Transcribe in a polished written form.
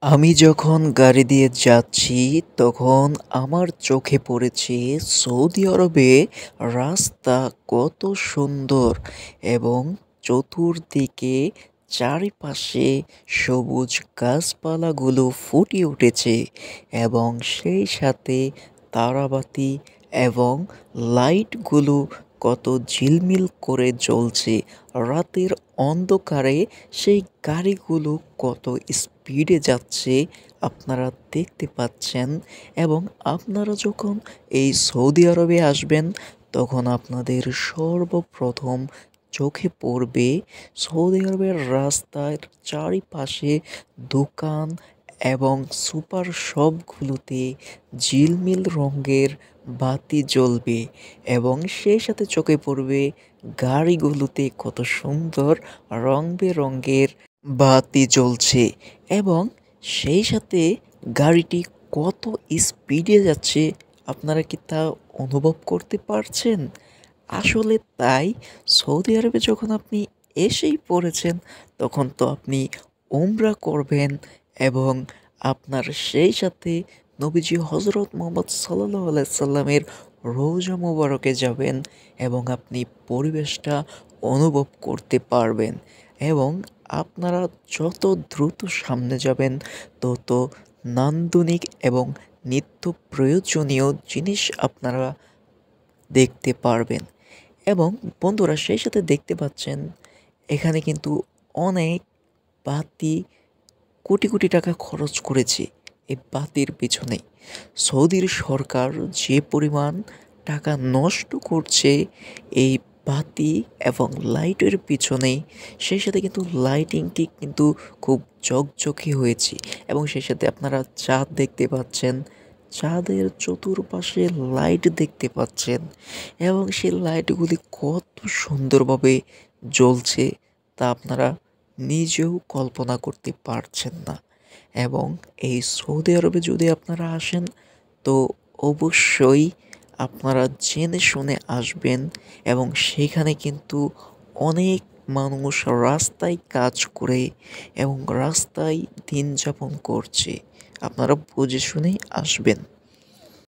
আমি যখন গাড়ি দিয়ে যাচ্ছি তখন আমার চোখে পড়েছে সৌদি আরবে রাস্তা কত সুন্দর এবং চতুর্দিকে চারিপাশে সবুজ গাছপালাগুলো ফুটে উঠেছে এবং সেই সাথে তারাবাতি এবং লাইটগুলো কত ঝিলমিল করে জ্বলছে। রাতের অন্ধকারে সেই গাড়িগুলো কত স্পিডে যাচ্ছে আপনারা দেখতে পাচ্ছেন। এবং আপনারা যখন এই সৌদি আরবে আসবেন তখন আপনাদের সর্বপ্রথম চোখে পড়বে সৌদি আরবের রাস্তার চারিপাশে দোকান এবং সুপার শপগুলোতে ঝিলমিল রঙের বাতি জ্বলবে এবং সেই সাথে চোখে পড়বে গাড়িগুলোতে কত সুন্দর রং বেরঙের বাতি জ্বলছে এবং সেই সাথে গাড়িটি কত স্পিডে যাচ্ছে আপনারা কি তা অনুভব করতে পারছেন? আসলে তাই সৌদি আরবে যখন আপনি এসেই পড়েছেন তখন তো আপনি উমরা করবেন এবং আপনার সেই সাথে নবীজি হজরত মোহাম্মদ সাল্লাল্লাহু আলাইহি সাল্লামের রওজা মোবারকে যাবেন এবং আপনি পরিবেশটা অনুভব করতে পারবেন এবং আপনারা যত দ্রুত সামনে যাবেন তত নান্দনিক এবং নিত্য প্রয়োজনীয় জিনিস আপনারা দেখতে পারবেন। এবং বন্ধুরা সেই সাথে দেখতে পাচ্ছেন এখানে কিন্তু অনেক বাতি কোটি কোটি টাকা খরচ করেছে এই বাতির পিছনে। সৌদির সরকার যে পরিমাণ টাকা নষ্ট করছে এই বাতি এবং লাইটের পিছনে, সেই সাথে কিন্তু লাইটিংটি কিন্তু খুব ঝকঝকে হয়েছে এবং সেই সাথে আপনারা চাঁদ দেখতে পাচ্ছেন, চাঁদের চতুর্পাশে লাইট দেখতে পাচ্ছেন এবং সেই লাইটগুলি কত সুন্দরভাবে জ্বলছে তা আপনারা নিজেও কল্পনা করতে পারছেন না। এবং এই সৌদি আরবে যদি আপনারা আসেন তো অবশ্যই আপনারা জেনে শুনে আসবেন এবং সেখানে কিন্তু অনেক মানুষ রাস্তায় কাজ করে এবং রাস্তায় দিন যাপন করছে। আপনারা বুঝে শুনেই আসবেন।